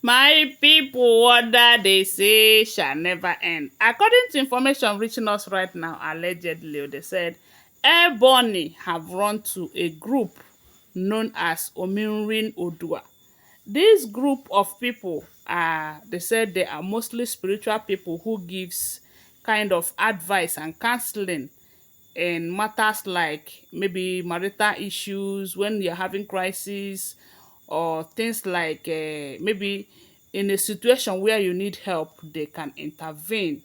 My people, what that they say shall never end. According to information reaching us right now, allegedly, they said Ebony have run to a group known as Ominrin Odua. This group of people are, they said they are mostly spiritual people who gives kind of advice and counseling in matters like maybe marital issues when you're having crisis, or things like maybe in a situation where you need help, they can intervene.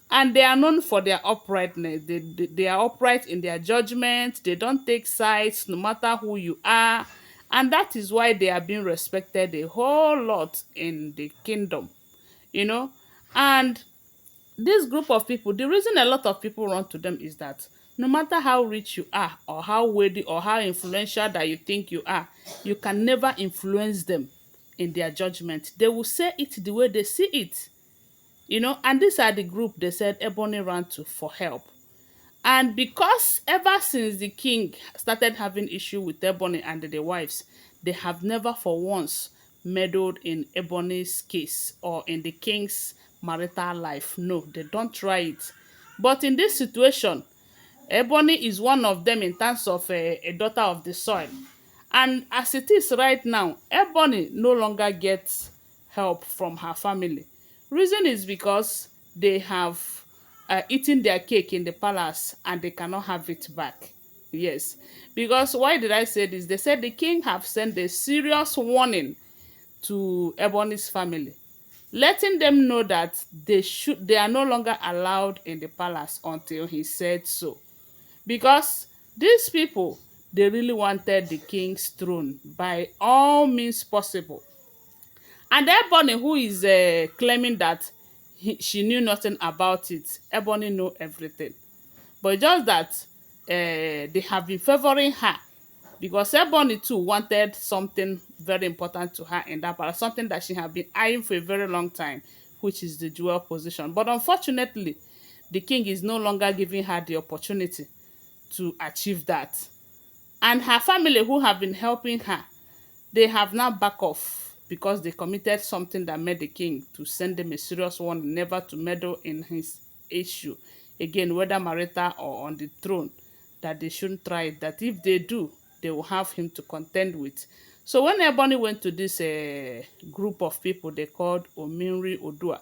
And they are known for their uprightness. They are upright in their judgment. They don't take sides no matter who you are. And that is why they are being respected a whole lot in the kingdom, you know. And this group of people, the reason a lot of people run to them is that no matter how rich you are, or how wealthy, or how influential that you think you are, you can never influence them in their judgment. They will say it the way they see it, you know. And these are the group they said Ebony ran to for help. And because ever since the king started having issue with Ebony and the wives, they have never for once meddled in Ebony's case or in the king's marital life. No, they don't try it. But in this situation, Ebony is one of them in terms of a daughter of the soil. And as it is right now, Ebony no longer gets help from her family. Reason is because they have eaten their cake in the palace and they cannot have it back. Yes. Because why did I say this? They said the king have sent a serious warning to Ebony's family, letting them know that they are no longer allowed in the palace until he said so. Because these people, they really wanted the king's throne by all means possible. And Ebony, who is claiming that she knew nothing about it, Ebony know everything. But just that they have been favoring her, because Ebony too wanted something very important to her in that palace, something that she had been eyeing for a very long time, which is the dual position. But unfortunately, the king is no longer giving her the opportunity to achieve that. And her family, who have been helping her, they have now back off because they committed something that made the king to send them a serious warning never to meddle in his issue again, whether marital or on the throne, that they shouldn't try it, that if they do, they will have him to contend with. So when Ebony went to this group of people they called Ominrin Odua,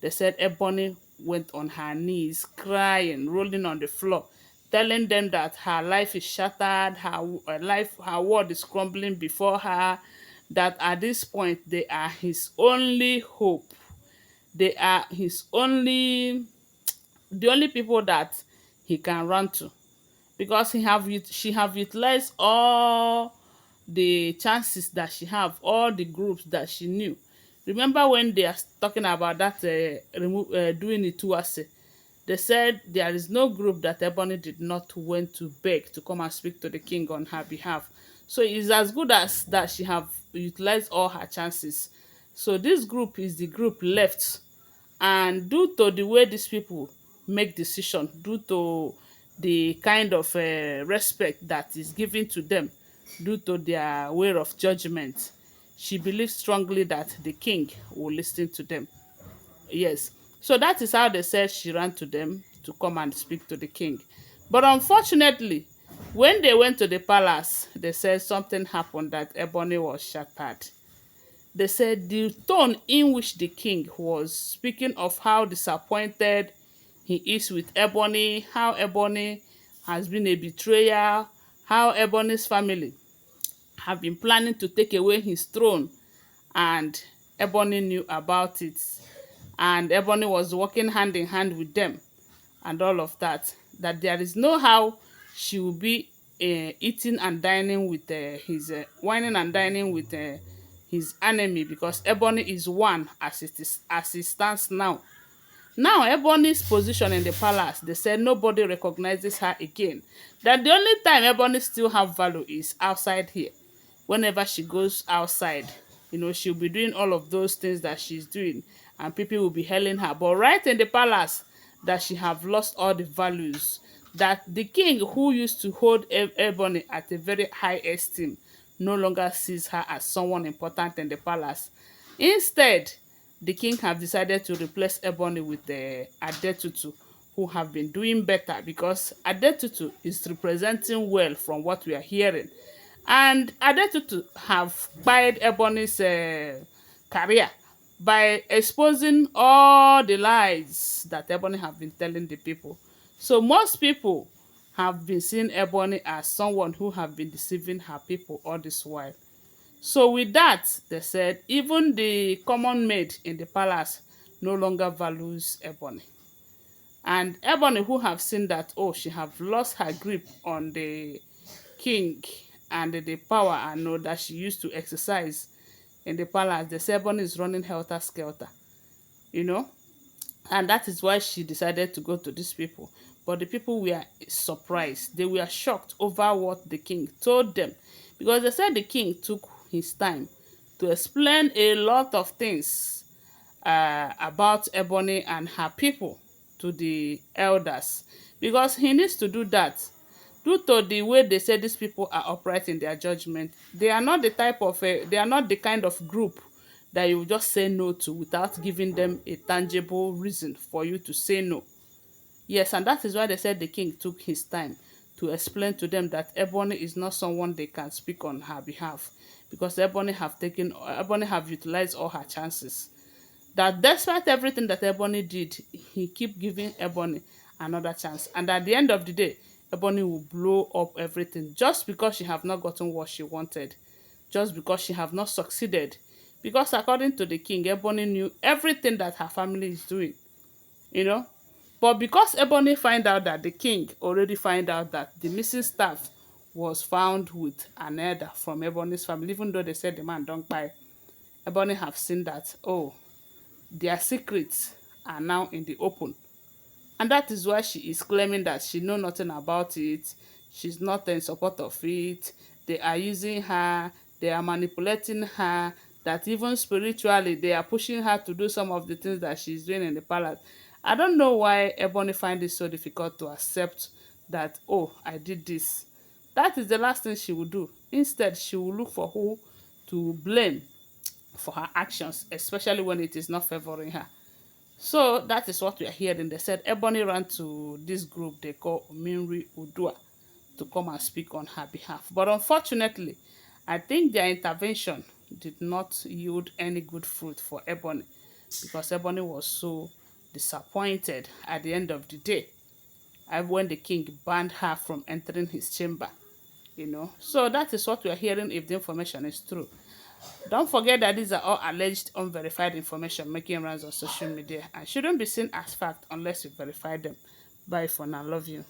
they said Ebony went on her knees, crying, rolling on the floor, telling them that her life is shattered, her world is crumbling before her, that at this point they are his only hope. They are his only, the only people that he can run to, because she have utilized all the chances that she have, all the groups that she knew. Remember when they are talking about that doing it to us, they said there is no group that Ebony did not went to beg to come and speak to the king on her behalf. So it's as good as that she have utilized all her chances. So this group is the group left, and due to the way these people make decision, due to the kind of respect that is given to them, due to their way of judgment, she believes strongly that the king will listen to them. Yes. So that is how they said she ran to them to come and speak to the king. But unfortunately, when they went to the palace, they said something happened, that Ebony was shattered. They said the tone in which the king was speaking of how disappointed he is with Ebony, how Ebony has been a betrayer, how Ebony's family have been planning to take away his throne, and Ebony knew about it. And Ebony was working hand in hand with them and all of that. That there is no how she will be eating and dining with his whining and dining with his enemy, because Ebony is one as it stands now. Now Ebony's position in the palace, they said nobody recognizes her again. That the only time Ebony still have value is outside here. Whenever she goes outside, you know, she'll be doing all of those things that she's doing, and people will be hailing her. But right in the palace, that she have lost all the values. That the king, who used to hold Ebony at a very high esteem, no longer sees her as someone important in the palace. Instead, the king have decided to replace Ebony with Adetutu, who have been doing better because Adetutu is representing well from what we are hearing. And Adetutu have spied Ebony's career by exposing all the lies that Ebony have been telling the people. So most people have been seeing Ebony as someone who have been deceiving her people all this while. So with that, they said even the common maid in the palace no longer values Ebony. And Ebony, who have seen that, oh, she have lost her grip on the king and the power and know that she used to exercise in the palace, the say Ebony is running helter-skelter, you know. And that is why she decided to go to these people. But the people were surprised. They were shocked over what the king told them. Because they said the king took his time to explain a lot of things about Ebony and her people to the elders. Because he needs to do that. Due to the way they say these people are upright in their judgment, they are not the type of, they are not the kind of group that you just say no to without giving them a tangible reason for you to say no. Yes, and that is why they said the king took his time to explain to them that Ebony is not someone they can speak on her behalf because Ebony have utilized all her chances. That despite everything that Ebony did, he keep giving Ebony another chance. And at the end of the day, Ebony will blow up everything just because she have not gotten what she wanted, just because she have not succeeded. Because according to the king, Ebony knew everything that her family is doing, you know. But because Ebony find out that the king already find out that the missing staff was found with an elder from Ebony's family, even though they said the man don't buy, Ebony have seen that, oh, their secrets are now in the open. And that is why she is claiming that she know nothing about it. She's not in support of it. They are using her. They are manipulating her. That even spiritually, they are pushing her to do some of the things that she's doing in the palace. I don't know why Ebony find it so difficult to accept that, oh, I did this. That is the last thing she will do. Instead, she will look for who to blame for her actions, especially when it is not favoring her. So that is what we are hearing. They said Ebony ran to this group they call Ominrin Odua to come and speak on her behalf. But unfortunately, I think their intervention did not yield any good fruit for Ebony because Ebony was so disappointed at the end of the day when the king banned her from entering his chamber. So that is what we are hearing if the information is true. Don't forget that these are all alleged unverified information making rounds on social media and shouldn't be seen as fact unless you verify them. Bye for now. Love you.